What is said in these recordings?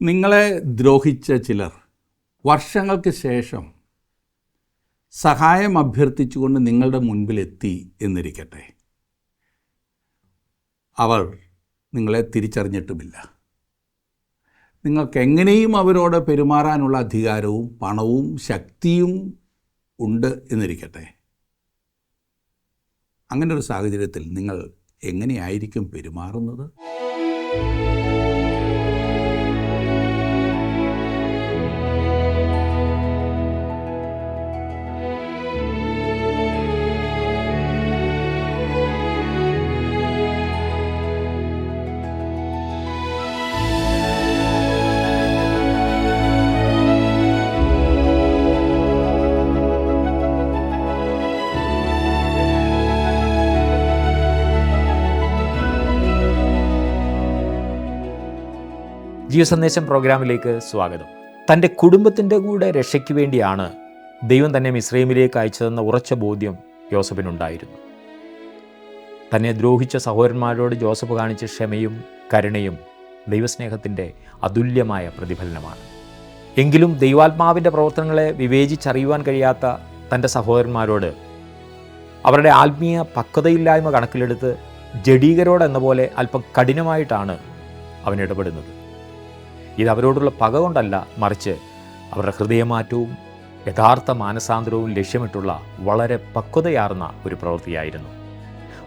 നിങ്ങളെ ദ്രോഹിച്ച ചിലർ വർഷങ്ങൾക്ക് ശേഷം സഹായം അഭ്യർത്ഥിച്ചുകൊണ്ട് നിങ്ങളുടെ മുൻപിലെത്തി എന്നിരിക്കട്ടെ. അവർ നിങ്ങളെ തിരിച്ചറിഞ്ഞിട്ടുമില്ല. നിങ്ങൾക്കെങ്ങനെയും അവരോട് പെരുമാറാനുള്ള അധികാരവും പണവും ശക്തിയും ഉണ്ട് എന്നിരിക്കട്ടെ. അങ്ങനെ ഒരു സാഹചര്യത്തിൽ നിങ്ങൾ എങ്ങനെയായിരിക്കും പെരുമാറുന്നത്? ജീവസന്ദേശം പ്രോഗ്രാമിലേക്ക് സ്വാഗതം. തൻ്റെ കുടുംബത്തിൻ്റെ കൂടെ രക്ഷയ്ക്ക് വേണ്ടിയാണ് ദൈവം തന്നെ മിസ്രൈമിലേക്ക് അയച്ചതെന്ന ഉറച്ച ബോധ്യം യോസഫിനുണ്ടായിരുന്നു. തന്നെ ദ്രോഹിച്ച സഹോദരന്മാരോട് ജോസഫ് കാണിച്ച ക്ഷമയും കരുണയും ദൈവസ്നേഹത്തിൻ്റെ അതുല്യമായ പ്രതിഫലനമാണ്. എങ്കിലും ദൈവാത്മാവിൻ്റെ പ്രവർത്തനങ്ങളെ വിവേചിച്ചറിയുവാൻ കഴിയാത്ത തൻ്റെ സഹോദരന്മാരോട് അവരുടെ ആത്മീയ പക്വതയില്ലായ്മ കണക്കിലെടുത്ത് ജഡീകരോടെന്ന പോലെ അല്പം കഠിനമായിട്ടാണ് അവൻ ഇടപെടുന്നത്. ഇത് അവരോടുള്ള പക കൊണ്ടല്ല, മറിച്ച് അവരുടെ ഹൃദയമാറ്റവും യഥാർത്ഥ മാനസാന്തരവും ലക്ഷ്യമിട്ടുള്ള വളരെ പക്വതയാർന്ന ഒരു പ്രവൃത്തിയായിരുന്നു.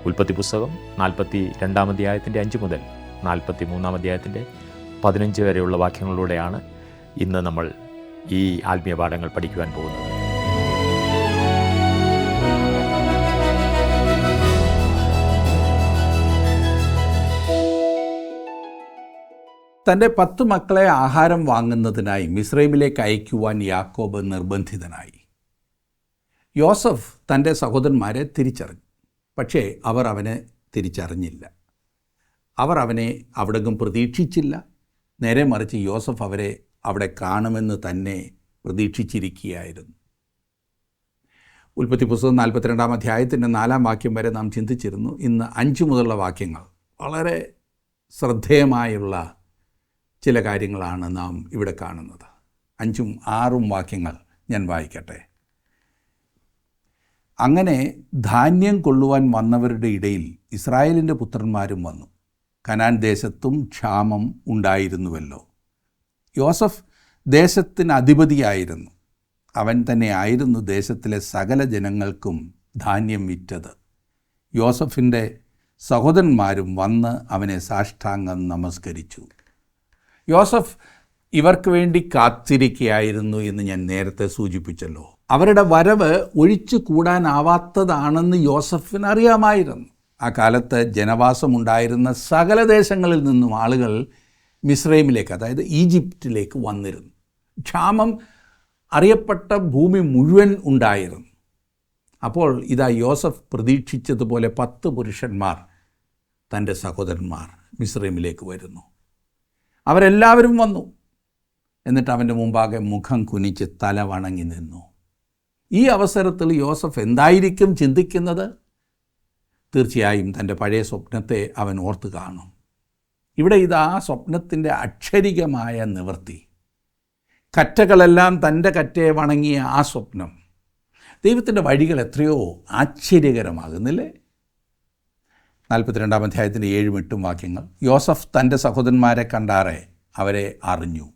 ഉൽപ്പത്തി പുസ്തകം 42-ാം അധ്യായത്തിൻ്റെ 5 മുതൽ 43-ാം അധ്യായത്തിൻ്റെ 15 വരെയുള്ള വാക്യങ്ങളിലൂടെയാണ് ഇന്ന് നമ്മൾ ഈ ആത്മീയ പാഠങ്ങൾ പഠിക്കുവാൻ പോകുന്നത്. തൻ്റെ 10 മക്കളെ ആഹാരം വാങ്ങുന്നതിനായി മിസ്രൈമിലേക്ക് അയക്കുവാൻ യാക്കോബ് നിർബന്ധിതനായി. യോസഫ് തൻ്റെ സഹോദരന്മാരെ തിരിച്ചറിഞ്ഞു. പക്ഷേ അവർ അവനെ തിരിച്ചറിഞ്ഞില്ല. അവർ അവനെ അവിടെയും പ്രതീക്ഷിച്ചില്ല. നേരെ മറിച്ച് യോസഫ് അവരെ അവിടെ കാണുമെന്ന് തന്നെ പ്രതീക്ഷിച്ചിരിക്കുകയായിരുന്നു. ഉൽപ്പത്തി പുസ്തകം 42-ാം അധ്യായത്തിൻ്റെ 4-ാം വാക്യം വരെ നാം ചിന്തിച്ചിരുന്നു. ഇന്ന് 5 മുതലുള്ള വാക്യങ്ങൾ വളരെ ശ്രദ്ധേയമായുള്ള ചില കാര്യങ്ങളാണ് നാം ഇവിടെ കാണുന്നത്. 5ഉം 6ഉം വാക്യങ്ങൾ ഞാൻ വായിക്കട്ടെ. അങ്ങനെ ധാന്യം കൊള്ളുവാൻ വന്നവരുടെ ഇടയിൽ ഇസ്രായേലിൻ്റെ പുത്രന്മാരും വന്നു. കനാൻ ദേശത്തും ക്ഷാമം ഉണ്ടായിരുന്നുവല്ലോ. യോസഫ് ദേശത്തിന് അധിപതിയായിരുന്നു. അവൻ തന്നെ ആയിരുന്നു ദേശത്തിലെ സകല ജനങ്ങൾക്കും ധാന്യം വിറ്റത്. യോസഫിൻ്റെ സഹോദരന്മാരും വന്ന് അവനെ സാഷ്ടാംഗം നമസ്കരിച്ചു. യോസഫ് ഇവർക്ക് വേണ്ടി കാത്തിരിക്കുകയായിരുന്നു എന്ന് ഞാൻ നേരത്തെ സൂചിപ്പിച്ചല്ലോ. അവരുടെ വരവ് ഒഴിച്ചു കൂടാനാവാത്തതാണെന്ന് യോസഫിന് അറിയാമായിരുന്നു. ആ കാലത്ത് ജനവാസമുണ്ടായിരുന്ന സകല ദേശങ്ങളിൽ നിന്നും ആളുകൾ മിസ്രൈമിലേക്ക്, അതായത് ഈജിപ്തിലേക്ക് വന്നിരുന്നു. ക്ഷാമം അറിയപ്പെട്ട ഭൂമി മുഴുവൻ ഉണ്ടായിരുന്നു. അപ്പോൾ ഇതാ യോസഫ് പ്രതീക്ഷിച്ചതുപോലെ 10 പുരുഷന്മാർ, തൻ്റെ സഹോദരന്മാർ മിസ്രൈമിലേക്ക് വരുന്നു. അവരെല്ലാവരും വന്നു. എന്നിട്ട് അവൻ്റെ മുമ്പാകെ മുഖം കുനിച്ച് തല വണങ്ങി നിന്നു. ഈ അവസരത്തിൽ യോസഫ് എന്തായിരിക്കും ചിന്തിക്കുന്നത്? തീർച്ചയായും തൻ്റെ പഴയ സ്വപ്നത്തെ അവൻ ഓർത്ത് കാണും. ഇവിടെ ഇതാ സ്വപ്നത്തിൻ്റെ അക്ഷരികമായ നിവൃത്തി. കറ്റകളെല്ലാം തൻ്റെ കറ്റയെ വണങ്ങിയ ആ സ്വപ്നം. ദൈവത്തിൻ്റെ വഴികൾ എത്രയോ ആശ്ചര്യകരമാകുന്നില്ലേ? 42-ാം അധ്യായത്തിൻ്റെ 7ഉം 8ഉം വാക്യങ്ങൾ. യോസഫ് തൻ്റെ സഹോദരന്മാരെ കണ്ടാറെ അവരെ അറിഞ്ഞു.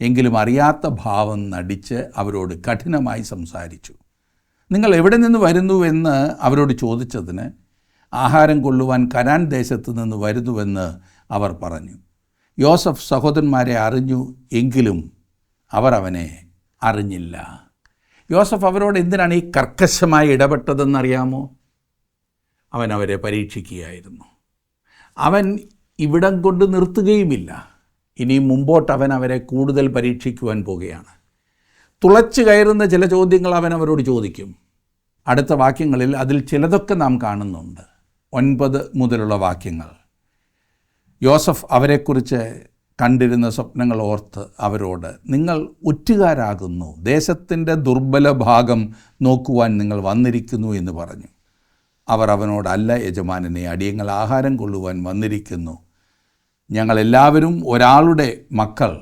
എങ്കിലും അറിയാത്ത ഭാവം നടിച്ച് അവരോട് കഠിനമായി സംസാരിച്ചു. നിങ്ങൾ എവിടെ നിന്ന് വരുന്നുവെന്ന് അവരോട് ചോദിച്ചതിന് ആഹാരം കൊള്ളുവാൻ കനാൻ ദേശത്ത് നിന്ന് വരുന്നുവെന്ന് അവർ പറഞ്ഞു. യോസഫ് സഹോദരന്മാരെ അറിഞ്ഞു, എങ്കിലും അവർ അവനെ അറിഞ്ഞില്ല. യോസഫ് അവരോട് എന്തിനാണ് ഈ കർക്കശമായി ഇടപെട്ടതെന്നറിയാമോ? അവൻ അവരെ പരീക്ഷിക്കുകയായിരുന്നു. അവൻ ഇവിടം കൊണ്ട് നിർത്തുകയുമില്ല. ഇനി മുമ്പോട്ട് അവൻ അവരെ കൂടുതൽ പരീക്ഷിക്കുവാൻ പോകുകയാണ്. തുളച്ചു കയറുന്ന ചില ചോദ്യങ്ങൾ അവൻ അവരോട് ചോദിക്കും. അടുത്ത വാക്യങ്ങളിൽ അതിൽ ചിലതൊക്കെ നാം കാണുന്നുണ്ട്. 9 മുതലുള്ള വാക്യങ്ങൾ. യോസഫ് അവരെക്കുറിച്ച് കണ്ടിരുന്ന സ്വപ്നങ്ങൾ ഓർത്ത് അവരോട്, നിങ്ങൾ ഒറ്റുകാരാകുന്നു, ദേശത്തിൻ്റെ ദുർബല ഭാഗം നോക്കുവാൻ നിങ്ങൾ വന്നിരിക്കുന്നു എന്ന് പറഞ്ഞു. അവർ അവനോട്, അല്ല യജമാനനെ, അടിയങ്ങൾ ആഹാരം കൊള്ളുവാൻ വന്നിരിക്കുന്നു. ഞങ്ങളെല്ലാവരും ഒരാളുടെ മക്കൾ.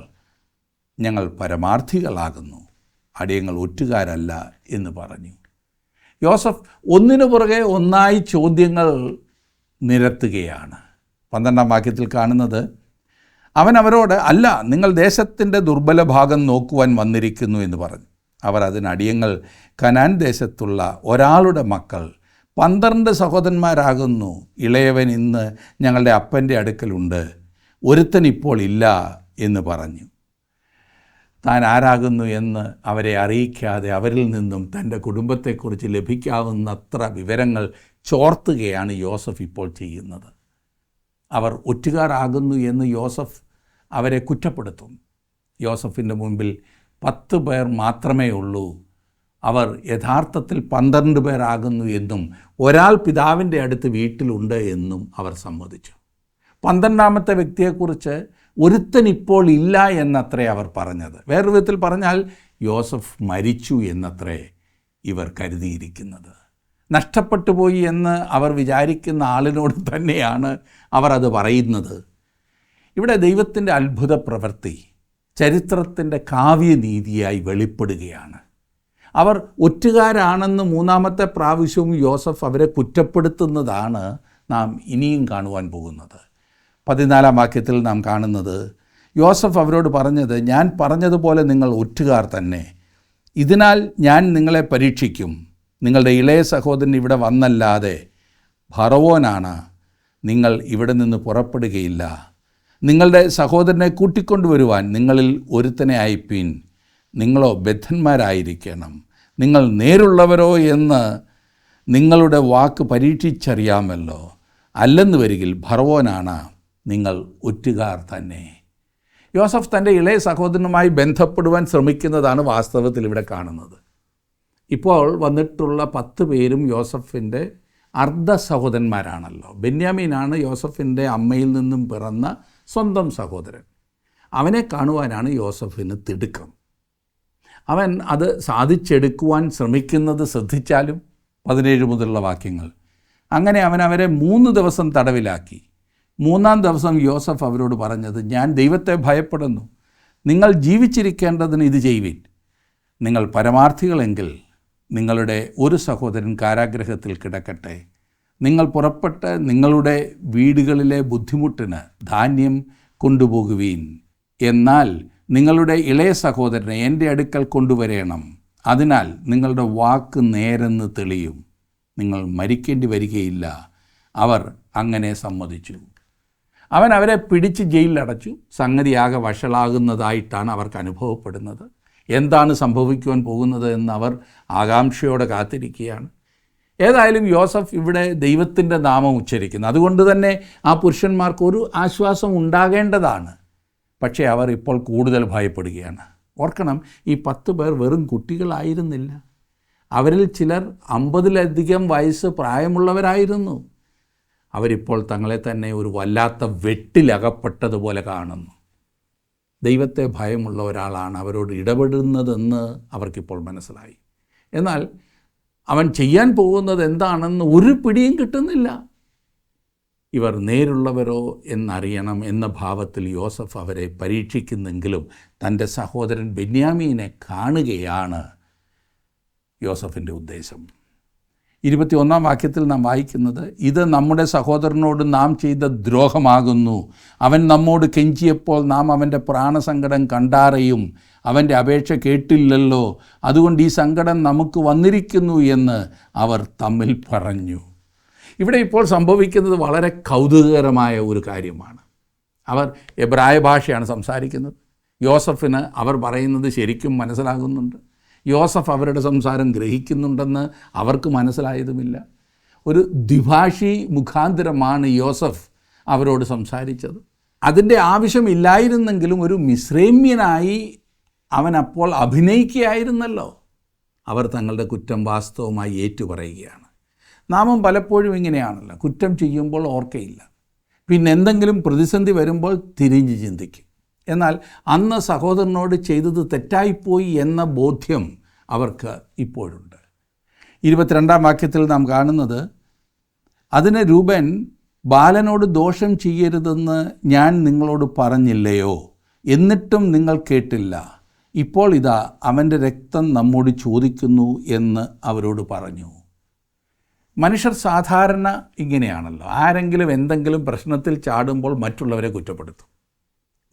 ഞങ്ങൾ പരമാർത്ഥികളാകുന്നു, അടിയങ്ങൾ ഒറ്റുകാരല്ല എന്ന് പറഞ്ഞു. യോസഫ് ഒന്നിനു പുറകെ ഒന്നായി ചോദ്യങ്ങൾ നിരത്തുകയാണ്. 12-ാം വാക്യത്തിൽ കാണുന്നത്, അവൻ അവരോട്, അല്ല, നിങ്ങൾ ദേശത്തിൻ്റെ ദുർബല ഭാഗം നോക്കുവാൻ വന്നിരിക്കുന്നു എന്ന് പറഞ്ഞു. അവർ അതിന്, അടിയങ്ങൾ കനാൻ ദേശത്തുള്ള ഒരാളുടെ മക്കൾ 12 സഹോദരന്മാരാകുന്നു. ഇളയവൻ ഇന്ന് ഞങ്ങളുടെ അപ്പൻ്റെ അടുക്കലുണ്ട്, ഒരുത്തൻ ഇപ്പോൾ ഇല്ല എന്ന് പറഞ്ഞു. താൻ ആരാകുന്നു എന്ന് അവരെ അറിയിക്കാതെ അവരിൽ നിന്നും തൻ്റെ കുടുംബത്തെക്കുറിച്ച് ലഭിക്കാവുന്നത്ര വിവരങ്ങൾ ചോർത്തുകയാണ് യോസഫ് ഇപ്പോൾ ചെയ്യുന്നത്. അവർ ഒറ്റുകാരാകുന്നു എന്ന് യോസഫ് അവരെ കുറ്റപ്പെടുത്തും. യോസഫിൻ്റെ മുമ്പിൽ 10 പേർ മാത്രമേ ഉള്ളൂ, അവർ യഥാർത്ഥത്തിൽ 12 പേരാകുന്നു എന്നും ഒരാൾ പിതാവിൻ്റെ അടുത്ത് വീട്ടിലുണ്ട് എന്നും അവർ സമ്മതിച്ചു. 12-ാമത്തെ വ്യക്തിയെക്കുറിച്ച് ഒരുത്തൻ ഇപ്പോൾ ഇല്ല എന്നത്രേ അവർ പറഞ്ഞത്. വേറൊരു വിധത്തിൽ പറഞ്ഞാൽ യോസഫ് മരിച്ചു എന്നത്രേ ഇവർ കരുതിയിരിക്കുന്നത്. നഷ്ടപ്പെട്ടു പോയി എന്ന് അവർ വിചാരിക്കുന്ന ആളിനോട് തന്നെയാണ് അവർ അത് പറയുന്നത്. ഇവിടെ ദൈവത്തിൻ്റെ അത്ഭുത പ്രവൃത്തി ചരിത്രത്തിൻ്റെ കാവ്യനീതിയായി വെളിപ്പെടുകയാണ്. അവർ ഒറ്റുകാരാണെന്ന് 3-ാമത്തെ പ്രാവശ്യവും യോസഫ് അവരെ കുറ്റപ്പെടുത്തുന്നതാണ് നാം ഇനിയും കാണുവാൻ പോകുന്നത്. 14-ാം വാക്യത്തിൽ നാം കാണുന്നത്, യോസഫ് അവരോട് പറഞ്ഞത്, ഞാൻ പറഞ്ഞതുപോലെ നിങ്ങൾ ഒറ്റുകാർ തന്നെ. ഇതിനാൽ ഞാൻ നിങ്ങളെ പരീക്ഷിക്കും. നിങ്ങളുടെ ഇളയ സഹോദരൻ ഇവിടെ വന്നല്ലാതെ ഫറവോനാണ്. നിങ്ങൾ ഇവിടെ നിന്ന് പുറപ്പെടുകയില്ല. നിങ്ങളുടെ സഹോദരനെ കൂട്ടിക്കൊണ്ടുവരുവാൻ നിങ്ങളിൽ ഒരുത്തനെ അയപ്പീൻ. നിങ്ങളോ ബദ്ധന്മാരായിരിക്കണം. നിങ്ങൾ നേരുള്ളവരോ എന്ന് നിങ്ങളുടെ വാക്ക് പരീക്ഷിച്ചറിയാമല്ലോ. അല്ലെന്ന് വരികിൽ ഫറവോനാണ്, നിങ്ങൾ ഒറ്റുകാർ തന്നെ. യോസഫ് തൻ്റെ ഇളയ സഹോദരനുമായി ബന്ധപ്പെടുവാൻ ശ്രമിക്കുന്നതാണ് വാസ്തവത്തിൽ ഇവിടെ കാണുന്നത്. ഇപ്പോൾ വന്നിട്ടുള്ള 10 പേരും യോസഫിൻ്റെ അർദ്ധ സഹോദരന്മാരാണല്ലോ. ബെന്യാമീനാണ് യോസഫിൻ്റെ അമ്മയിൽ നിന്നും പിറന്ന സ്വന്തം സഹോദരൻ. അവനെ കാണുവാനാണ് യോസഫിന് തിടുക്കം. അവൻ അത് സാധിച്ചെടുക്കുവാൻ ശ്രമിക്കുന്നത് ശ്രദ്ധിച്ചാലും 17 മുതലുള്ള വാക്യങ്ങൾ. അങ്ങനെ അവൻ അവരെ 3 ദിവസം തടവിലാക്കി. 3-ാം ദിവസം യോസഫ് അവരോട് പറഞ്ഞത്, ഞാൻ ദൈവത്തെ ഭയപ്പെടുന്നു. നിങ്ങൾ ജീവിച്ചിരിക്കേണ്ടതിന് ഇത് ചെയ്യുവിൻ. നിങ്ങൾ പരമാർത്ഥികളെങ്കിൽ നിങ്ങളുടെ ഒരു സഹോദരൻ കാരാഗൃഹത്തിൽ കിടക്കട്ടെ. നിങ്ങൾ പുറപ്പെട്ട് നിങ്ങളുടെ വീടുകളിലെ ബുദ്ധിമുട്ടിന് ധാന്യം കൊണ്ടുപോകുവീൻ. എന്നാൽ നിങ്ങളുടെ ഇളയ സഹോദരനെ എൻ്റെ അടുക്കൽ കൊണ്ടുവരേണം. അതിനാൽ നിങ്ങളുടെ വാക്ക് നേരെന്ന് തെളിയും. നിങ്ങൾ മരിക്കേണ്ടി വരികയില്ല. അവർ അങ്ങനെ സമ്മതിച്ചു. അവൻ അവരെ പിടിച്ച് ജയിലിലടച്ചു. സംഗതിയാകെ വഷളാകുന്നതായിട്ടാണ് അവർക്ക് അനുഭവപ്പെടുന്നത്. എന്താണ് സംഭവിക്കുവാൻ പോകുന്നത് എന്ന് അവർ ആകാംക്ഷയോടെ കാത്തിരിക്കുകയാണ്. ഏതായാലും യോസഫ് ഇവിടെ ദൈവത്തിൻ്റെ നാമം ഉച്ചരിക്കുന്നു. അതുകൊണ്ട് തന്നെ ആ പുരുഷന്മാർക്ക് ഒരു ആശ്വാസം ഉണ്ടാകേണ്ടതാണ്. പക്ഷേ അവർ ഇപ്പോൾ കൂടുതൽ ഭയപ്പെടുകയാണ്. ഓർക്കണം, ഈ 10 പേർ വെറും കുട്ടികളായിരുന്നില്ല. അവരിൽ ചിലർ 50-ലധികം വയസ്സ് പ്രായമുള്ളവരായിരുന്നു. അവരിപ്പോൾ തങ്ങളെ തന്നെ ഒരു വല്ലാത്ത വെട്ടിലകപ്പെട്ടതുപോലെ കാണുന്നു. ദൈവത്തെ ഭയമുള്ള ഒരാളാണ് അവരോട് ഇടപെടുന്നതെന്ന് അവർക്കിപ്പോൾ മനസ്സിലായി. എന്നാൽ അവൻ ചെയ്യാൻ പോകുന്നത് എന്താണെന്ന് ഒരു പിടിയും കിട്ടുന്നില്ല. ഇവർ നേരുള്ളവരോ എന്നറിയണം എന്ന ഭാവത്തിൽ യോസഫ് അവരെ പരീക്ഷിക്കുന്നെങ്കിലും തൻ്റെ സഹോദരൻ ബെന്യാമീനെ കാണുകയാണ് യോസഫിൻ്റെ ഉദ്ദേശം. 21-ാം വാക്യത്തിൽ നാം വായിക്കുന്നത്, ഇത് നമ്മുടെ സഹോദരനോട് നാം ചെയ്ത ദ്രോഹമാകുന്നു. അവൻ നമ്മോട് കെഞ്ചിയപ്പോൾ നാം അവൻ്റെ പ്രാണസങ്കടം കണ്ടാറയും അവൻ്റെ അപേക്ഷ കേട്ടില്ലല്ലോ. അതുകൊണ്ട് ഈ സങ്കടം നമുക്ക് വന്നിരിക്കുന്നു എന്ന് അവർ തമ്മിൽ പറഞ്ഞു. ഇവിടെ ഇപ്പോൾ സംഭവിക്കുന്നത് വളരെ കൗതുകകരമായ ഒരു കാര്യമാണ്. അവർ എബ്രായ ഭാഷയാണ് സംസാരിക്കുന്നത്. യോസഫിന് അവർ പറയുന്നത് ശരിക്കും മനസ്സിലാകുന്നുണ്ട്. യോസഫ് അവരുടെ സംസാരം ഗ്രഹിക്കുന്നുണ്ടെന്ന് അവർക്ക് മനസ്സിലായതുമില്ല. ഒരു ദ്വിഭാഷി മുഖാന്തരമാണ് യോസഫ് അവരോട് സംസാരിച്ചത്. അതിൻ്റെ ആവശ്യമില്ലായിരുന്നെങ്കിലും ഒരു മിസ്രൈമ്യനായി അവൻ അപ്പോൾ അഭിനയിക്കുകയായിരുന്നല്ലോ. അവർ തങ്ങളുടെ കുറ്റം വാസ്തവമായി ഏറ്റുപറയുകയാണ്. നാമും പലപ്പോഴും ഇങ്ങനെയാണല്ലോ, കുറ്റം ചെയ്യുമ്പോൾ ഓർക്കയില്ല, പിന്നെ എന്തെങ്കിലും പ്രതിസന്ധി വരുമ്പോൾ തിരിഞ്ഞ് ചിന്തിക്കും. എന്നാൽ അന്ന് സഹോദരനോട് ചെയ്തത് തെറ്റായിപ്പോയി എന്ന ബോധ്യം അവർക്ക് ഇപ്പോഴുണ്ട്. 22-ാം വാക്യത്തിൽ നാം കാണുന്നത്, അതിന് രൂബൻ, ബാലനോട് ദോഷം ചെയ്യരുതെന്ന് ഞാൻ നിങ്ങളോട് പറഞ്ഞില്ലയോ? എന്നിട്ടും നിങ്ങൾ കേട്ടില്ല. ഇപ്പോൾ ഇതാ അവൻ്റെ രക്തം നമ്മോട് ചോദിക്കുന്നു എന്ന് അവരോട് പറഞ്ഞു. മനുഷ്യർ സാധാരണ ഇങ്ങനെയാണല്ലോ. ആരെങ്കിലും എന്തെങ്കിലും പ്രശ്നത്തിൽ ചാടുമ്പോൾ മറ്റുള്ളവരെ കുറ്റപ്പെടുത്തും.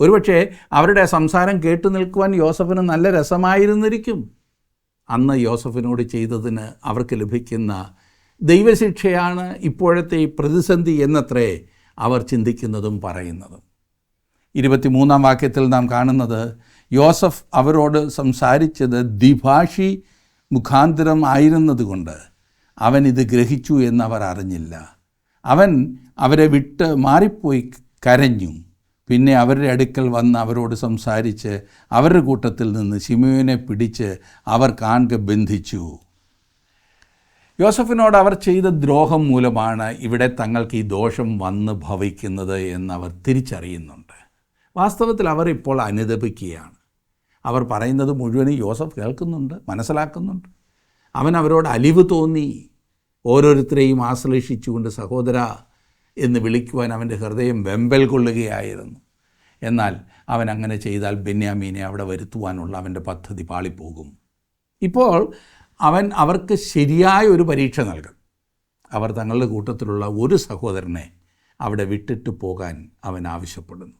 ഒരുപക്ഷെ അവരുടെ സംസാരം കേട്ടു നിൽക്കുവാൻ യോസഫിന് നല്ല രസമായിരുന്നിരിക്കും. അന്ന് യോസഫിനോട് ചെയ്തതിന് അവർക്ക് ലഭിക്കുന്ന ദൈവശിക്ഷയാണ് ഇപ്പോഴത്തെ ഈ പ്രതിസന്ധി എന്നത്രേ അവർ ചിന്തിക്കുന്നതും പറയുന്നതും. 23-ാം വാക്യത്തിൽ നാം കാണുന്നത്, യോസഫ് അവരോട് സംസാരിച്ചത് ദ്വിഭാഷി മുഖാന്തരം ആയിരുന്നതുകൊണ്ട് അവൻ ഇത് ഗ്രഹിച്ചു എന്നവർ അറിഞ്ഞില്ല. അവൻ അവരെ വിട്ട് മാറിപ്പോയി കരഞ്ഞു. പിന്നെ അവരുടെ അടുക്കൽ വന്ന് അവരോട് സംസാരിച്ച് അവരുടെ കൂട്ടത്തിൽ നിന്ന് ശിമയോനെ പിടിച്ച് അവർ കാണെ ബന്ധിച്ചു. യോസഫിനോട് അവർ ചെയ്ത ദ്രോഹം മൂലമാണ് ഇവിടെ തങ്ങൾക്ക് ഈ ദോഷം വന്ന് ഭവിക്കുന്നത് എന്നവർ തിരിച്ചറിയുന്നുണ്ട്. വാസ്തവത്തിൽ അവർ ഇപ്പോൾ അനുതപിക്കുകയാണ്. അവർ പറയുന്നത് മുഴുവനും യോസഫ് കേൾക്കുന്നുണ്ട്, മനസ്സിലാക്കുന്നുണ്ട്. അവൻ അവരോട് അലിവ് തോന്നി. ഓരോരുത്തരെയും ആശ്ലേഷിച്ചുകൊണ്ട് സഹോദര എന്ന് വിളിക്കുവാൻ അവൻ്റെ ഹൃദയം വെമ്പൽ കൊള്ളുകയായിരുന്നു. എന്നാൽ അവൻ അങ്ങനെ ചെയ്താൽ ബെന്യാമീനെ അവിടെ വരുത്തുവാനുള്ള അവൻ്റെ പദ്ധതി പാളിപ്പോകും. ഇപ്പോൾ അവൻ അവർക്ക് ശരിയായ ഒരു പരീക്ഷ നൽകും. അവർ തങ്ങളുടെ കൂട്ടത്തിലുള്ള ഒരു സഹോദരനെ അവിടെ വിട്ടിട്ട് പോകാൻ അവൻ ആവശ്യപ്പെടുന്നു.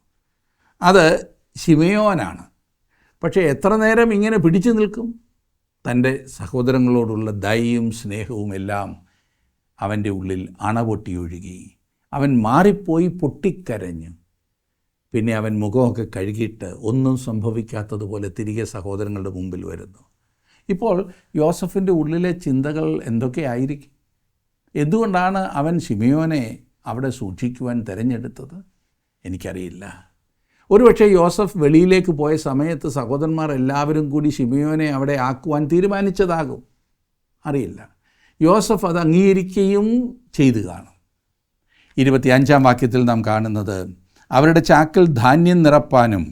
അത് ശിമയോനാണ്. പക്ഷേ എത്ര നേരം ഇങ്ങനെ പിടിച്ചു നിൽക്കും? തൻ്റെ സഹോദരങ്ങളോടുള്ള ദയയും സ്നേഹവും എല്ലാം അവൻ്റെ ഉള്ളിൽ അണപൊട്ടിയൊഴുകി. അവൻ മാറിപ്പോയി പൊട്ടിക്കരഞ്ഞു. പിന്നെ അവൻ മുഖമൊക്കെ കഴുകിയിട്ട് ഒന്നും സംഭവിക്കാത്തതുപോലെ തിരികെ സഹോദരങ്ങളുടെ മുമ്പിൽ വരുന്നു. ഇപ്പോൾ യോസഫിൻ്റെ ഉള്ളിലെ ചിന്തകൾ എന്തൊക്കെയായിരിക്കും? എന്തുകൊണ്ടാണ് അവൻ ശിമയോനെ അവിടെ സൂക്ഷിക്കുവാൻ തിരഞ്ഞെടുത്തത്? എനിക്കറിയില്ല. ഒരുപക്ഷെ യോസഫ് വെളിയിലേക്ക് പോയ സമയത്ത് സഹോദരന്മാർ എല്ലാവരും കൂടി ശിമയോനെ അവിടെ ആക്കുവാൻ തീരുമാനിച്ചതാകും. അറിയില്ല. യോസഫ് അത് അംഗീകരിക്കുകയും ചെയ്തു കാണും. 25-ാം വാക്യത്തിൽ നാം കാണുന്നത്, അവരുടെ ചാക്കിൽ ധാന്യം നിറപ്പാനും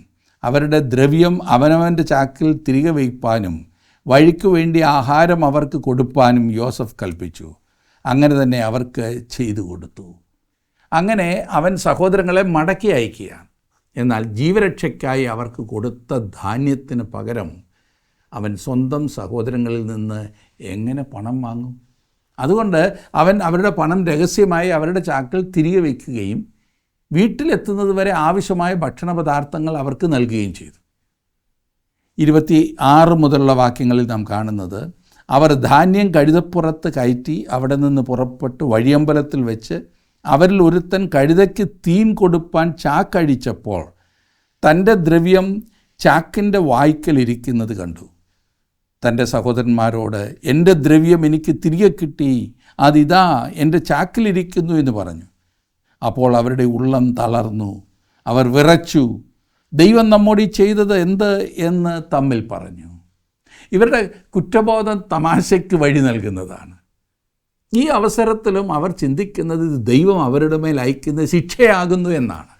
അവരുടെ ദ്രവ്യം അവനവൻ്റെ ചാക്കിൽ തിരികെ വയ്പ്പാനും വഴിക്കു വേണ്ടി ആഹാരം അവർക്ക് കൊടുപ്പാനും യോസഫ് കൽപ്പിച്ചു. അങ്ങനെ തന്നെ അവർക്ക് ചെയ്തു കൊടുത്തു. അങ്ങനെ അവൻ സഹോദരങ്ങളെ മടക്കി അയക്കുകയാണ്. എന്നാൽ ജീവരക്ഷയ്ക്കായി അവർക്ക് കൊടുത്ത ധാന്യത്തിന് പകരം അവൻ സ്വന്തം സഹോദരങ്ങളിൽ നിന്ന് എങ്ങനെ പണം വാങ്ങും? അതുകൊണ്ട് അവൻ അവരുടെ പണം രഹസ്യമായി അവരുടെ ചാക്കിൽ തിരികെ വയ്ക്കുകയും വീട്ടിലെത്തുന്നത് വരെ ആവശ്യമായ ഭക്ഷണ പദാർത്ഥങ്ങൾ അവർക്ക് നൽകുകയും ചെയ്തു. 26 മുതലുള്ള വാക്യങ്ങളിൽ നാം കാണുന്നത്, അവർ ധാന്യം കഴുതപ്പുറത്ത് കയറ്റി അവിടെ നിന്ന് പുറപ്പെട്ട് വഴിയമ്പലത്തിൽ വെച്ച് അവരിൽ ഒരുത്തൻ കഴുതയ്ക്ക് തീൻ കൊടുപ്പാൻ ചാക്കഴിച്ചപ്പോൾ തൻ്റെ ദ്രവ്യം ചാക്കിൻ്റെ വായ്ക്കലിരിക്കുന്നത് കണ്ടു. തൻ്റെ സഹോദരന്മാരോട്, എൻ്റെ ദ്രവ്യം എനിക്ക് തിരികെ കിട്ടി, അതിതാ എൻ്റെ ചാക്കിലിരിക്കുന്നു എന്ന് പറഞ്ഞു. അപ്പോൾ അവരുടെ ഉള്ളം തളർന്നു. അവർ വിറച്ചു. ദൈവം നമ്മോട് ചെയ്തത് എന്ത് എന്ന് തമ്മിൽ പറഞ്ഞു. ഇവരുടെ കുറ്റബോധം തമാശയ്ക്ക് വഴി നൽകുന്നതാണ്. ഈ അവസരത്തിലും അവർ ചിന്തിക്കുന്നത് ഇത് ദൈവം അവരുടെ മേൽ അയക്കുന്ന ശിക്ഷയാകുന്നു എന്നാണ്.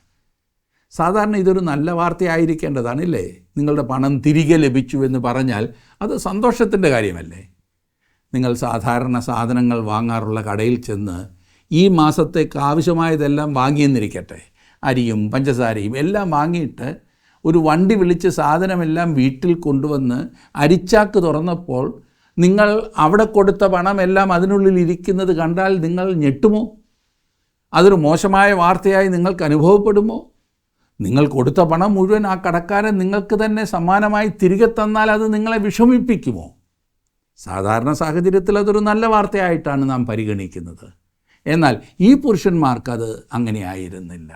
സാധാരണ ഇതൊരു നല്ല വാർത്തയായിരിക്കേണ്ടതാണില്ലേ? നിങ്ങളുടെ പണം തിരികെ ലഭിച്ചു എന്ന് പറഞ്ഞാൽ അത് സന്തോഷത്തിൻ്റെ കാര്യമല്ലേ? നിങ്ങൾ സാധാരണ സാധനങ്ങൾ വാങ്ങാറുള്ള കടയിൽ ചെന്ന് ഈ മാസത്തേക്ക് ആവശ്യമായതെല്ലാം വാങ്ങിയെന്നിരിക്കട്ടെ, അരിയും പഞ്ചസാരയും എല്ലാം വാങ്ങിയിട്ട് ഒരു വണ്ടി വിളിച്ച് സാധനമെല്ലാം വീട്ടിൽ കൊണ്ടുവന്ന് അരിച്ചാക്ക് തുറന്നപ്പോൾ നിങ്ങൾ അവിടെ കൊടുത്ത പണമെല്ലാം അതിനുള്ളിൽ ഇരിക്കുന്നത് കണ്ടാൽ നിങ്ങൾ ഞെട്ടുമോ? അതൊരു മോശമായ വാർത്തയായി നിങ്ങൾക്ക് അനുഭവപ്പെടുമോ? നിങ്ങൾ കൊടുത്ത പണം മുഴുവൻ ആ കടക്കാരൻ നിങ്ങൾക്ക് തന്നെ സമ്മാനമായി തിരികെ തന്നാൽ അത് നിങ്ങളെ വിഷമിപ്പിക്കുമോ? സാധാരണ സാഹചര്യത്തിൽ അതൊരു നല്ല വാർത്തയായിട്ടാണ് നാം പരിഗണിക്കുന്നത്. എന്നാൽ ഈ പുരുഷന്മാർക്കത് അങ്ങനെയായിരുന്നില്ല.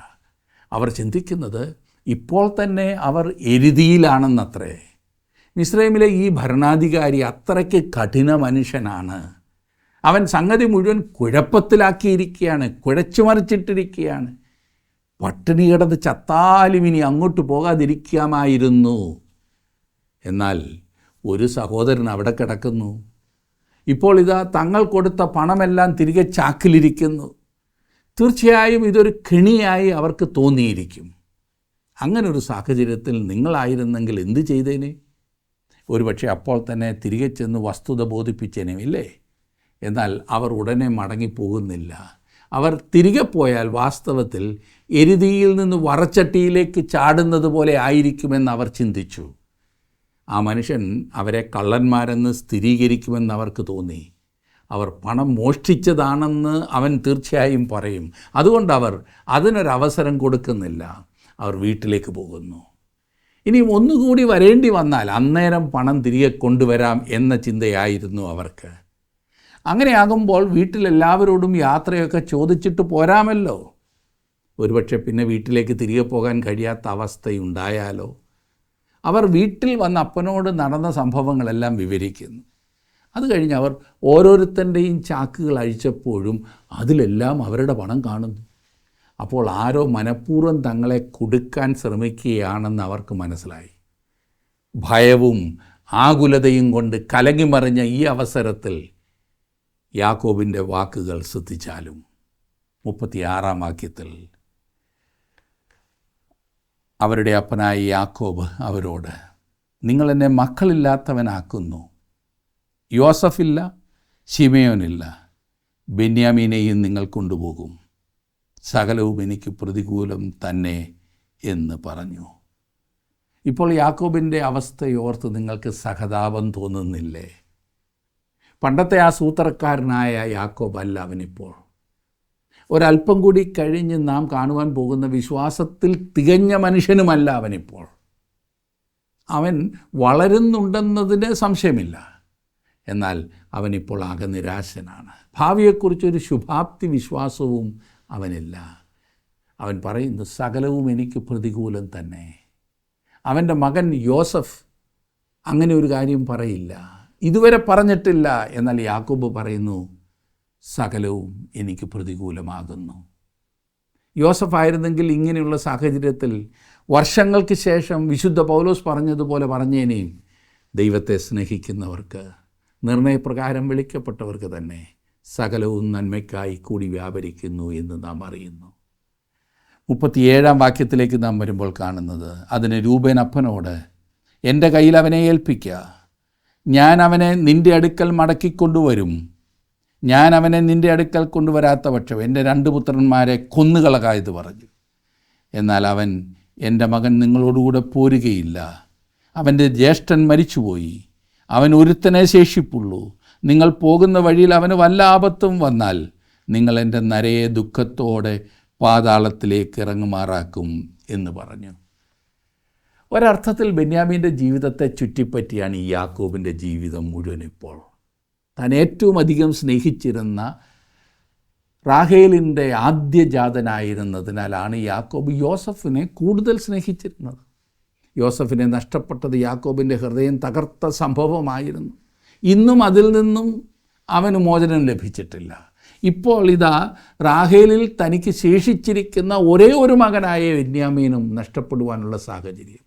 അവർ ചിന്തിക്കുന്നത് ഇപ്പോൾ തന്നെ അവർ എരുതിയിലാണെന്നത്രേ. മിസ്രൈമിലെ ഈ ഭരണാധികാരി അത്രയ്ക്ക് കഠിന മനുഷ്യനാണ്. അവൻ സംഗതി മുഴുവൻ കുഴപ്പത്തിലാക്കിയിരിക്കുകയാണ്, കുഴച്ചുമറിച്ചിട്ടിരിക്കുകയാണ്. പട്ടിണി കിടന്ന് ചത്താലും ഇനി അങ്ങോട്ട് പോകാതിരിക്കാമായിരുന്നു. എന്നാൽ ഒരു സഹോദരൻ അവിടെ കിടക്കുന്നു. ഇപ്പോൾ ഇതാ തങ്ങൾ കൊടുത്ത പണമെല്ലാം തിരികെ ചാക്കിലിരിക്കുന്നു. തീർച്ചയായും ഇതൊരു കെണിയായി അവർക്ക് തോന്നിയിരിക്കും. അങ്ങനൊരു സാഹചര്യത്തിൽ നിങ്ങളായിരുന്നെങ്കിൽ എന്ത് ചെയ്തേനെ? ഒരുപക്ഷെ അപ്പോൾ തന്നെ തിരികെ ചെന്ന് വസ്തുത ബോധിപ്പിച്ചേനെ, ഇല്ലേ? എന്നാൽ അവർ ഉടനെ മടങ്ങിപ്പോകുന്നില്ല. അവർ തിരികെ പോയാൽ വാസ്തവത്തിൽ എരുതിയിൽ നിന്ന് വറച്ചട്ടിയിലേക്ക് ചാടുന്നത് പോലെ ആയിരിക്കുമെന്ന് അവർ ചിന്തിച്ചു. ആ മനുഷ്യൻ അവരെ കള്ളന്മാരെന്ന് സ്ഥിരീകരിക്കുമെന്ന് അവർക്ക് തോന്നി. അവർ പണം മോഷ്ടിച്ചതാണെന്ന് അവൻ തീർച്ചയായും പറയും. അതുകൊണ്ട് അവർ അതിനൊരവസരം കൊടുക്കുന്നില്ല. അവർ വീട്ടിലേക്ക് പോകുന്നു. ഇനി ഒന്നുകൂടി വരേണ്ടി വന്നാൽ അന്നേരം പണം തിരികെ കൊണ്ടുവരാം എന്ന ചിന്തയായിരുന്നു അവർക്ക്. അങ്ങനെയാകുമ്പോൾ വീട്ടിലെല്ലാവരോടും യാത്രയൊക്കെ ചോദിച്ചിട്ട് പോരാമല്ലോ. ഒരുപക്ഷെ പിന്നെ വീട്ടിലേക്ക് തിരികെ പോകാൻ കഴിയാത്ത അവസ്ഥയുണ്ടായാലോ. അവർ വീട്ടിൽ വന്ന അപ്പനോട് നടന്ന സംഭവങ്ങളെല്ലാം വിവരിക്കുന്നു. അത് കഴിഞ്ഞ് അവർ ഓരോരുത്തൻ്റെയും ചാക്കുകൾ അഴിച്ചപ്പോഴും അതിലെല്ലാം അവരുടെ പണം കാണുന്നു. അപ്പോൾ ആരോ മനഃപൂർവ്വം തങ്ങളെ കുടുക്കാൻ ശ്രമിക്കുകയാണെന്ന് അവർക്ക് മനസ്സിലായി. ഭയവും ആകുലതയും കൊണ്ട് കലങ്ങിമറിഞ്ഞ ഈ അവസരത്തിൽ യാക്കോബിൻ്റെ വാക്കുകൾ ശ്രദ്ധിച്ചാലും 36-ാം വാക്യത്തിൽ അവരുടെ അപ്പനായ യാക്കോബ് അവരോട്, നിങ്ങൾ എന്നെ മക്കളില്ലാത്തവനാക്കുന്നു. യോസഫില്ല, ശിമയോനില്ല, ബെന്യാമീനെയും നിങ്ങൾ കൊണ്ടുപോകും. സകലവും എനിക്ക് പ്രതികൂലം തന്നെ എന്ന് പറഞ്ഞു. ഇപ്പോൾ യാക്കോബിൻ്റെ അവസ്ഥയോർത്ത് നിങ്ങൾക്ക് സഹതാപം തോന്നുന്നില്ലേ? പണ്ടത്തെ ആ സൂത്രക്കാരനായ യാക്കോബ് അല്ല അവനിപ്പോൾ. ഒരല്പം കൂടി കഴിഞ്ഞ് നാം കാണുവാൻ പോകുന്ന വിശ്വാസത്തിൽ തികഞ്ഞ മനുഷ്യനുമല്ല അവനിപ്പോൾ. അവൻ വളരുന്നുണ്ടെന്നതിന് സംശയമില്ല. എന്നാൽ അവനിപ്പോൾ ആകെ നിരാശനാണ്. ഭാവിയെക്കുറിച്ചൊരു ശുഭാപ്തി വിശ്വാസവും അവനില്ല. അവൻ പറയുന്നു, സകലവും എനിക്ക് പ്രതികൂലം തന്നെ. അവൻ്റെ മകൻ യോസഫ് അങ്ങനെ ഒരു കാര്യം പറയില്ല, ഇതുവരെ പറഞ്ഞിട്ടില്ല. എന്നാൽ യാക്കോബ് പറയുന്നു, സകലവും എനിക്ക് പ്രതികൂലമാകുന്നു. യോസഫ് ആയിരുന്നെങ്കിൽ ഇങ്ങനെയുള്ള സാഹചര്യത്തിൽ വർഷങ്ങൾക്ക് ശേഷം വിശുദ്ധ പൗലോസ് പറഞ്ഞതുപോലെ പറഞ്ഞേനെയും, ദൈവത്തെ സ്നേഹിക്കുന്നവർക്ക്, നിർണയപ്രകാരം വിളിക്കപ്പെട്ടവർക്ക് തന്നെ സകലവും നന്മയ്ക്കായി കൂടി വ്യാപരിക്കുന്നു എന്ന് നാം അറിയുന്നു. 37-ാം വാക്യത്തിലേക്ക് നാം വരുമ്പോൾ കാണുന്നത്, അതിന് രൂബേൻ അപ്പനോട്, എൻ്റെ കയ്യിൽ അവനെ ഏൽപ്പിക്കുക, ഞാൻ അവനെ നിൻ്റെ അടുക്കൽ മടക്കിക്കൊണ്ടുവരും. ഞാൻ അവനെ നിൻ്റെ അടുക്കൽ കൊണ്ടുവരാത്ത പക്ഷം എൻ്റെ 2 പുത്രന്മാരെ കൊന്നുകളക എന്ന് പറഞ്ഞു. എന്നാൽ അവൻ, എൻ്റെ മകൻ നിങ്ങളോടുകൂടെ പോരുകയില്ല. അവൻ്റെ ജ്യേഷ്ഠൻ മരിച്ചുപോയി, അവൻ ഒരുത്തനെ ശേഷിപ്പുള്ളൂ. നിങ്ങൾ പോകുന്ന വഴിയിൽ അവന് വല്ല ആപത്തും വന്നാൽ നിങ്ങൾ എൻ്റെ നരയെ ദുഃഖത്തോടെ പാതാളത്തിലേക്ക് ഇറങ്ങുമാറാക്കും എന്ന് പറഞ്ഞു. ഒരർത്ഥത്തിൽ ബെന്യാമീൻ്റെ ജീവിതത്തെ ചുറ്റിപ്പറ്റിയാണ് ഈ യാക്കോബിൻ്റെ ജീവിതം മുഴുവൻ. ഇപ്പോൾ താൻ ഏറ്റവും അധികം സ്നേഹിച്ചിരുന്ന റാഹേലിൻ്റെ ആദ്യജാതനായിരുന്നതിനാലാണ് യാക്കോബ് യോസഫിനെ കൂടുതൽ സ്നേഹിച്ചിരുന്നത്. യോസഫിനെ നഷ്ടപ്പെട്ടത് യാക്കോബിൻ്റെ ഹൃദയം തകർത്ത സംഭവമായിരുന്നു. ഇന്നും അതിൽ നിന്നും അവന് മോചനം ലഭിച്ചിട്ടില്ല. ഇപ്പോൾ ഇതാ റാഹേലിൽ തനിക്ക് ശേഷിച്ചിരിക്കുന്ന ഒരേ ഒരു മകനായ ബെന്യാമീനും നഷ്ടപ്പെടുവാനുള്ള സാഹചര്യം.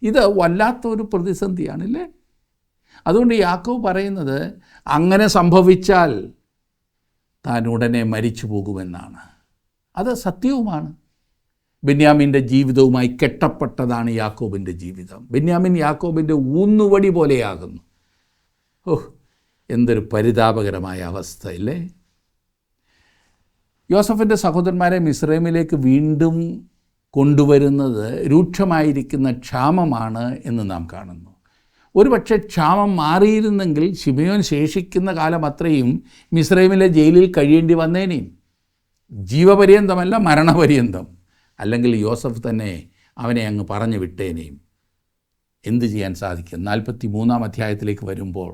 ഇത് വല്ലാത്തൊരു പ്രതിസന്ധിയാണല്ലേ. അതുകൊണ്ട് യാക്കോബ് പറയുന്നത്, അങ്ങനെ സംഭവിച്ചാൽ താൻ ഉടനെ മരിച്ചു പോകുമെന്നാണ്. അത് സത്യവുമാണ്. ബെന്യാമീൻ്റെ ജീവിതവുമായി കെട്ടപ്പെട്ടതാണ് യാക്കോബിൻ്റെ ജീവിതം. ബെന്യാമീൻ യാക്കോബിൻ്റെ ഊന്നുവടി പോലെയാകുന്നു. എന്തൊരു പരിതാപകരമായ അവസ്ഥയല്ലേ. യോസഫിൻ്റെ സഹോദരന്മാരെ മിസ്രൈമിലേക്ക് വീണ്ടും കൊണ്ടുവരുന്നത് രൂക്ഷമായിരിക്കുന്ന ക്ഷാമമാണ് എന്ന് നാം കാണുന്നു. ഒരുപക്ഷെ ക്ഷാമം മാറിയിരുന്നെങ്കിൽ ശിമയോൻ ശേഷിക്കുന്ന കാലം അത്രയും മിസ്രൈമിലെ ജയിലിൽ കഴിയേണ്ടി വന്നേനെയും. ജീവപര്യന്തമല്ല, മരണപര്യന്തം. അല്ലെങ്കിൽ യോസഫ് തന്നെ അവനെ അങ്ങ് പറഞ്ഞു വിട്ടേനെയും. എന്തു ചെയ്യാൻ സാധിക്കും? 43-ാം അധ്യായത്തിലേക്ക് വരുമ്പോൾ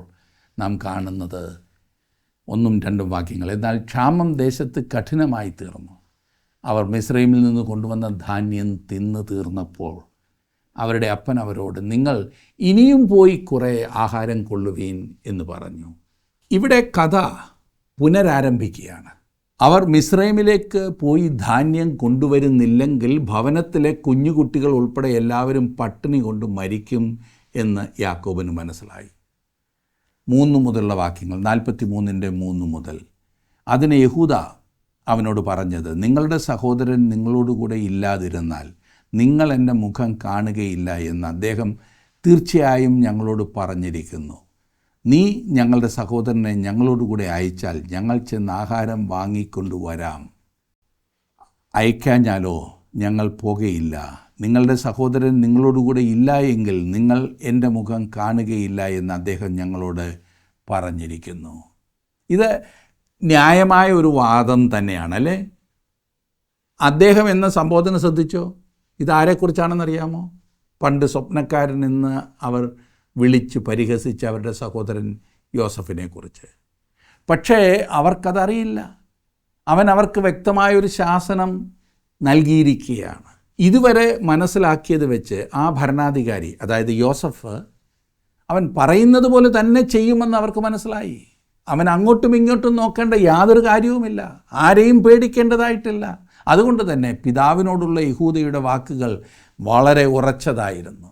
നാം കാണുന്നത് 1-2 വാക്യങ്ങൾ. എന്നാൽ ക്ഷാമം ദേശത്ത് കഠിനമായി തീർന്നു. അവർ മിസ്രൈമിൽ നിന്ന് കൊണ്ടുവന്ന ധാന്യം തിന്നു തീർന്നപ്പോൾ അവരുടെ അപ്പൻ അവരോട്, നിങ്ങൾ ഇനിയും പോയി കുറേ ആഹാരം കൊള്ളുവീൻ എന്ന് പറഞ്ഞു. ഇവിടെ കഥ പുനരാരംഭിക്കുകയാണ്. അവർ മിസ്രൈമിലേക്ക് പോയി ധാന്യം കൊണ്ടുവരുന്നില്ലെങ്കിൽ ഭവനത്തിലെ കുഞ്ഞുകുട്ടികൾ ഉൾപ്പെടെ എല്ലാവരും പട്ടിണി കൊണ്ട് മരിക്കും എന്ന് യാക്കോബിന് മനസ്സിലായി. 3 മുതലുള്ള വാക്യങ്ങൾ, 43-ൻ്റെ 3 മുതൽ. അതിന് യഹൂദ അവനോട് പറഞ്ഞത്, നിങ്ങളുടെ സഹോദരൻ നിങ്ങളോടുകൂടെ ഇല്ലാതിരുന്നാൽ നിങ്ങൾ എൻ്റെ മുഖം കാണുകയില്ല എന്ന് അദ്ദേഹം തീർച്ചയായും ഞങ്ങളോട് പറഞ്ഞിരിക്കുന്നു. നീ ഞങ്ങളുടെ സഹോദരനെ ഞങ്ങളോടുകൂടെ അയച്ചാൽ ഞങ്ങൾ ചെന്ന് ആഹാരം വാങ്ങിക്കൊണ്ടുവരാം. അയക്കാഞ്ഞാലോ ഞങ്ങൾ പോകുകയില്ല. നിങ്ങളുടെ സഹോദരൻ നിങ്ങളോടുകൂടെ ഇല്ല എങ്കിൽ നിങ്ങൾ എൻ്റെ മുഖം കാണുകയില്ല എന്ന് അദ്ദേഹം ഞങ്ങളോട് പറഞ്ഞിരിക്കുന്നു. ഇത് ന്യായമായ ഒരു വാദം തന്നെയാണ്, അല്ലേ? അദ്ദേഹം എന്ന സംബോധന ശ്രദ്ധിച്ചോ? ഇതാരെക്കുറിച്ചാണെന്നറിയാമോ? പണ്ട് സ്വപ്നക്കാരൻ എന്ന് അവർ വിളിച്ച് പരിഹസിച്ച അവരുടെ സഹോദരൻ യോസഫിനെക്കുറിച്ച്. പക്ഷേ അവർക്കതറിയില്ല. അവൻ അവർക്ക് വ്യക്തമായൊരു ശാസനം നൽകിയിരിക്കുകയാണ്. ഇതുവരെ മനസ്സിലാക്കിയത് വെച്ച് ആ ഭരണാധികാരി, അതായത് യോസഫ്, അവൻ പറയുന്നത് പോലെ തന്നെ ചെയ്യുമെന്ന് അവർക്ക് മനസ്സിലായി. അവൻ അങ്ങോട്ടും ഇങ്ങോട്ടും നോക്കേണ്ട യാതൊരു കാര്യവുമില്ല, ആരെയും പേടിക്കേണ്ടതായിട്ടില്ല. അതുകൊണ്ട് തന്നെ പിതാവിനോടുള്ള യഹൂദയുടെ വാക്കുകൾ വളരെ ഉറച്ചതായിരുന്നു.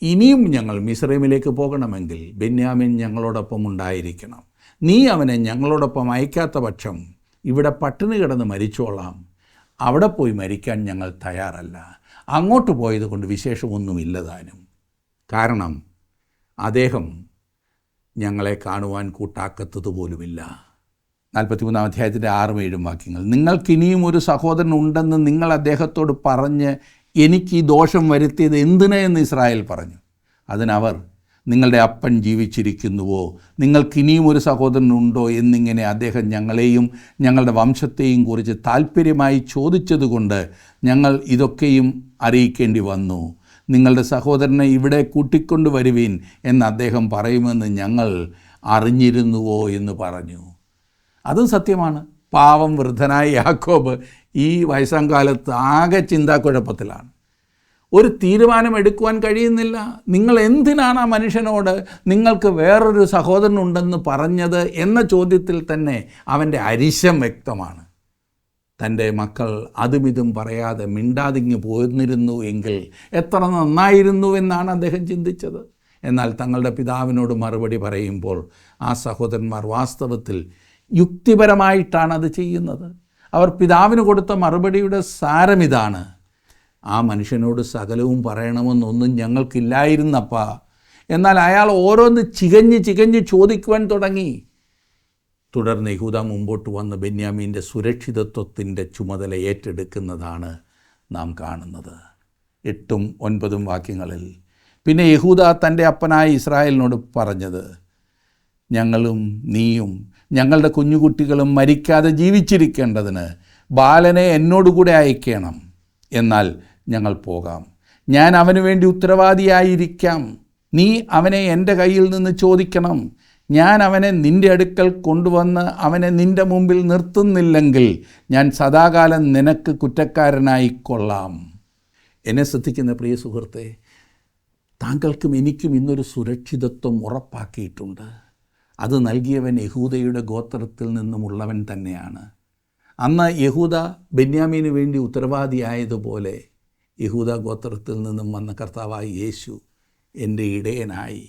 ഇനിയും ഞങ്ങൾ മിസ്രൈമിലേക്ക് പോകണമെങ്കിൽ ബെന്യാമിൻ ഞങ്ങളോടൊപ്പം ഉണ്ടായിരിക്കണം. നീ അവനെ ഞങ്ങളോടൊപ്പം അയക്കാത്ത പക്ഷം ഇവിടെ പട്ടിണി കിടന്ന് മരിച്ചോളാം. അവിടെ പോയി മരിക്കാൻ ഞങ്ങൾ തയ്യാറല്ല. അങ്ങോട്ട് പോയത് കൊണ്ട് വിശേഷമൊന്നുമില്ലതാനും. കാരണം അദ്ദേഹം ഞങ്ങളെ കാണുവാൻ കൂട്ടാക്കത്തത് പോലുമില്ല. 43 അധ്യായത്തിൻ്റെ 6-7 വാക്യങ്ങൾ. നിങ്ങൾക്കിനിയും ഒരു സഹോദരൻ ഉണ്ടെന്ന് നിങ്ങൾ അദ്ദേഹത്തോട് പറഞ്ഞ് എനിക്ക് ഈ ദോഷം വരുത്തിയത് എന്തിന് എന്ന് ഇസ്രായേൽ പറഞ്ഞു. അതിനവർ, നിങ്ങളുടെ അപ്പൻ ജീവിച്ചിരിക്കുന്നുവോ, നിങ്ങൾക്കിനിയും ഒരു സഹോദരനുണ്ടോ എന്നിങ്ങനെ അദ്ദേഹം ഞങ്ങളെയും ഞങ്ങളുടെ വംശത്തെയും കുറിച്ച് താല്പര്യമായി ചോദിച്ചതുകൊണ്ട് ഞങ്ങൾ ഇതൊക്കെയും അറിയിക്കേണ്ടി വന്നു. നിങ്ങളുടെ സഹോദരനെ ഇവിടെ കൂട്ടിക്കൊണ്ടു വരുവീൻ എന്ന് അദ്ദേഹം പറയുമെന്ന് ഞങ്ങൾ അറിഞ്ഞിരുന്നുവോ എന്ന് പറഞ്ഞു. അതും സത്യമാണ്. പാവം വൃദ്ധനായ യാക്കോബ് ഈ വയസ്സാം കാലത്ത് ആകെ ചിന്താക്കുഴപ്പത്തിലാണ്. ഒരു തീരുമാനം എടുക്കുവാൻ കഴിയുന്നില്ല. നിങ്ങൾ എന്തിനാണ് ആ മനുഷ്യനോട് നിങ്ങൾക്ക് വേറൊരു സഹോദരനുണ്ടെന്ന് പറഞ്ഞത് എന്ന ചോദ്യത്തിൽ തന്നെ അവൻ്റെ അരിശം വ്യക്തമാണ്. തൻ്റെ മക്കൾ അതും ഇതും പറയാതെ മിണ്ടാതിങ്ങ് പോന്നിരുന്നു എങ്കിൽ എത്ര നന്നായിരുന്നു എന്നാണ് അദ്ദേഹം ചിന്തിച്ചത്. എന്നാൽ തങ്ങളുടെ പിതാവിനോട് മറുപടി പറയുമ്പോൾ ആ സഹോദരന്മാർ വാസ്തവത്തിൽ യുക്തിപരമായിട്ടാണ് അത് ചെയ്യുന്നത്. അവർ പിതാവിന് കൊടുത്ത മറുപടിയുടെ സാരമിതാണ്: ആ മനുഷ്യനോട് സകലവും പറയണമെന്നൊന്നും ഞങ്ങൾക്കില്ലായിരുന്നപ്പാ. എന്നാൽ അയാൾ ഓരോന്ന് ചികഞ്ഞ് ചോദിക്കുവാൻ തുടങ്ങി. തുടർന്ന് യഹൂദ മുമ്പോട്ട് വന്ന് ബെന്യാമീൻ്റെ സുരക്ഷിതത്വത്തിൻ്റെ ചുമതല ഏറ്റെടുക്കുന്നതാണ് നാം കാണുന്നത്. 8-9 വാക്യങ്ങളിൽ പിന്നെ യഹൂദ തൻ്റെ അപ്പനായ ഇസ്രായേലിനോട് പറഞ്ഞത്, ഞങ്ങളും നീയും ഞങ്ങളുടെ കുഞ്ഞുകുട്ടികളും മരിക്കാതെ ജീവിച്ചിരിക്കേണ്ടതിന് ബാലനെ എന്നോടുകൂടെ അയക്കണം. എന്നാൽ ഞങ്ങൾ പോകാം. ഞാൻ അവന് വേണ്ടി ഉത്തരവാദിയായിരിക്കാം. നീ അവനെ എൻ്റെ കയ്യിൽ നിന്ന് ചോദിക്കണം. ഞാൻ അവനെ നിൻ്റെ അടുക്കൽ കൊണ്ടുവന്ന് അവനെ നിൻ്റെ മുമ്പിൽ നിർത്തുന്നില്ലെങ്കിൽ ഞാൻ സദാകാലം നിനക്ക് കുറ്റക്കാരനായിക്കൊള്ളാം. എന്നെ ശ്രദ്ധിക്കുന്ന പ്രിയ സുഹൃത്തെ, താങ്കൾക്കും എനിക്കും ഇന്നൊരു സുരക്ഷിതത്വം ഉറപ്പാക്കിയിട്ടുണ്ട്. അത് നൽകിയവൻ യഹൂദയുടെ ഗോത്രത്തിൽ നിന്നുമുള്ളവൻ തന്നെയാണ്. അന്ന് യഹൂദ ബെന്യാമീന് വേണ്ടി ഉത്തരവാദിയായതുപോലെ യഹൂദ ഗോത്രത്തിൽ നിന്നും വന്ന കർത്താവായ യേശു എൻ്റെ ഇടയനായി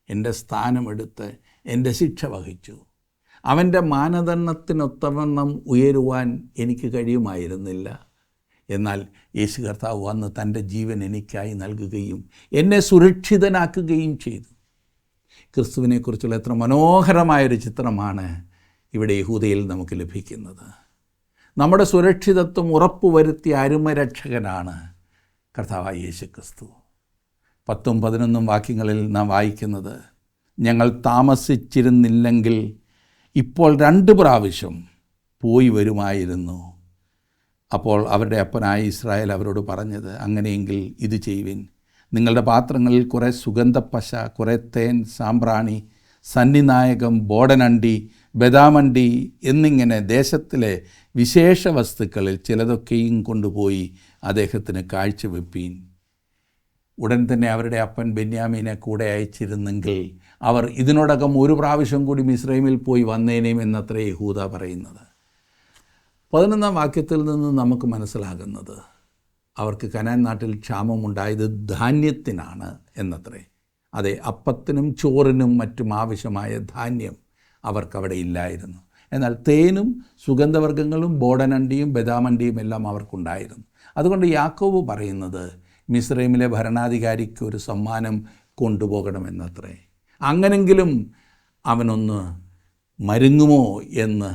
എൻ്റെ സ്ഥാനമെടുത്ത് എൻ്റെ ശിക്ഷ വഹിച്ചു. അവൻ്റെ മാനദണ്ഡത്തിനൊത്തവണ്ണം ഉയരുവാൻ എനിക്ക് കഴിയുമായിരുന്നില്ല. എന്നാൽ യേശു കർത്താവ് വന്ന് തൻ്റെ ജീവൻ എനിക്കായി നൽകുകയും എന്നെ സുരക്ഷിതനാക്കുകയും ചെയ്തു. ക്രിസ്തുവിനെക്കുറിച്ചുള്ള എത്ര മനോഹരമായൊരു ചിത്രമാണ് ഇവിടെ യഹൂദയിൽ നമുക്ക് ലഭിക്കുന്നത്. നമ്മുടെ സുരക്ഷിതത്വം ഉറപ്പുവരുത്തിയ അരുമരക്ഷകനാണ് കർത്താവായ യേശു ക്രിസ്തു. 10-11 വാക്യങ്ങളിൽ നാം വായിക്കുന്നത്, ഞങ്ങൾ താമസിച്ചിരുന്നില്ലെങ്കിൽ ഇപ്പോൾ 2 പ്രാവശ്യം പോയി വരുമായിരുന്നു. അപ്പോൾ അവരുടെ അപ്പനായ ഇസ്രായേൽ അവരോട് പറഞ്ഞത്, അങ്ങനെയെങ്കിൽ ഇത് ചെയ്യുവിൻ. നിങ്ങളുടെ പാത്രങ്ങളിൽ കുറേ സുഗന്ധപ്പശ, കുറേ തേൻ, സാമ്പ്രാണി, സന്നിനായകം, ബോടനണ്ടി, ബദാമണ്ടി എന്നിങ്ങനെ ദേശത്തിലെ വിശേഷ വസ്തുക്കളിൽ ചിലതൊക്കെയും കൊണ്ടുപോയി അദ്ദേഹത്തിന് കാഴ്ചവെപ്പീൻ. ഉടൻ തന്നെ അവരുടെ അപ്പൻ ബെന്യാമീനെ കൂടെ അയച്ചിരുന്നെങ്കിൽ അവർ ഇതിനോടകം 1 പ്രാവശ്യം കൂടി മിസ്രൈമിൽ പോയി വന്നേനേയും എന്നത്രേ യഹൂദ പറയുന്നത്. 11 വാക്യത്തിൽ നിന്ന് നമുക്ക് മനസ്സിലാകുന്നത് അവർക്ക് കനാൻ നാട്ടിൽ ക്ഷാമമുണ്ടായത് ധാന്യത്തിനാണ് എന്നത്രേ. അതെ, അപ്പത്തിനും ചോറിനും മറ്റും ആവശ്യമായ ധാന്യം അവർക്കവിടെ ഇല്ലായിരുന്നു. എന്നാൽ തേനും സുഗന്ധവർഗ്ഗങ്ങളും ബോടനണ്ടിയും ബദാമണ്ടിയും എല്ലാം അവർക്കുണ്ടായിരുന്നു. അതുകൊണ്ട് യാക്കോബ് പറയുന്നത് മിസ്രൈമിലെ ഭരണാധികാരിക്ക് ഒരു സമ്മാനം കൊണ്ടുപോകണമെന്നത്രേ. അങ്ങനെങ്കിലും അവനൊന്ന് മരുങ്ങുമോ എന്ന്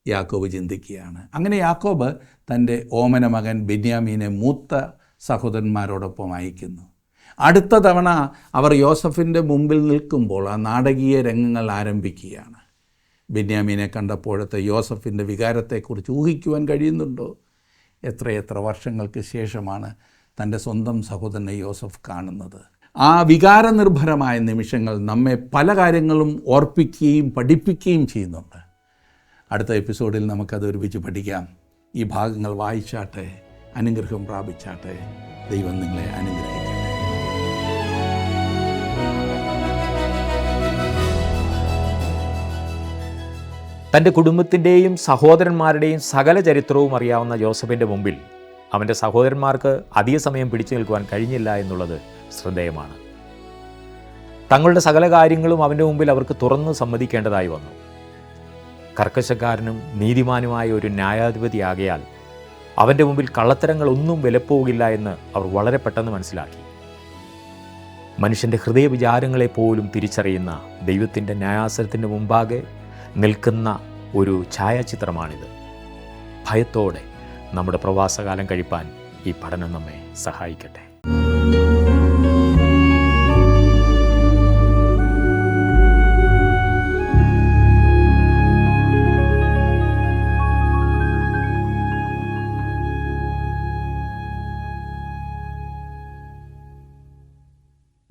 യാക്കോബ് ചിന്തിക്കുകയാണ്. അങ്ങനെ യാക്കോബ് തൻ്റെ ഓമന മകൻ ബെന്യാമീനെ മൂത്ത സഹോദരന്മാരോടൊപ്പം അയക്കുന്നു. അടുത്ത തവണ അവർ യോസഫിൻ്റെ മുമ്പിൽ നിൽക്കുമ്പോൾ ആ നാടകീയ രംഗങ്ങൾ ആരംഭിക്കുകയാണ്. ബെന്യാമീനെ കണ്ടപ്പോഴത്തെ യോസഫിൻ്റെ വികാരത്തെക്കുറിച്ച് ഊഹിക്കുവാൻ കഴിയുന്നുണ്ടോ? എത്രയെത്ര വർഷങ്ങൾക്ക് ശേഷമാണ് തൻ്റെ സ്വന്തം സഹോദരനെ യോസഫ് കാണുന്നത്. ആ വികാരനിർഭരമായ നിമിഷങ്ങൾ നമ്മെ പല കാര്യങ്ങളും ഓർപ്പിക്കുകയും പഠിപ്പിക്കുകയും ചെയ്യുന്നുണ്ട്. അടുത്ത എപ്പിസോഡിൽ നമുക്കത് ഒരുമിച്ച് പഠിക്കാം. ഈ ഭാഗങ്ങൾ വായിച്ചാട്ടെ, അനുഗ്രഹം പ്രാപിച്ചാട്ടെ. ദൈവം നിങ്ങളെ അനുഗ്രഹിക്കട്ടെ. തൻ്റെ കുടുംബത്തിൻ്റെയും സഹോദരന്മാരുടെയും സകല ചരിത്രവും അറിയാവുന്ന യോസഫിൻ്റെ മുമ്പിൽ അവൻ്റെ സഹോദരന്മാർക്ക് അധിക സമയം പിടിച്ചു നിൽക്കുവാൻ കഴിഞ്ഞില്ല എന്നുള്ളത് ശ്രദ്ധേയമാണ്. തങ്ങളുടെ സകല കാര്യങ്ങളും അവൻ്റെ മുമ്പിൽ അവർക്ക് തുറന്ന് സമ്മതിക്കേണ്ടതായി വന്നു. കർക്കശക്കാരനും നീതിമാനുമായ ഒരു ന്യായാധിപതിയാകയാൽ അവൻ്റെ മുമ്പിൽ കള്ളത്തരങ്ങളൊന്നും വിലപ്പോകില്ല എന്ന് അവർ വളരെ പെട്ടെന്ന് മനസ്സിലാക്കി. മനുഷ്യൻ്റെ ഹൃദയവിചാരങ്ങളെപ്പോലും തിരിച്ചറിയുന്ന ദൈവത്തിൻ്റെ ന്യായാസനത്തിൻ്റെ മുമ്പാകെ നിൽക്കുന്ന ഒരു ഛായാചിത്രമാണിത്. ഭയത്തോടെ നമ്മുടെ പ്രവാസകാലം കഴിപ്പാൻ ഈ പഠനം നമ്മെ സഹായിക്കട്ടെ.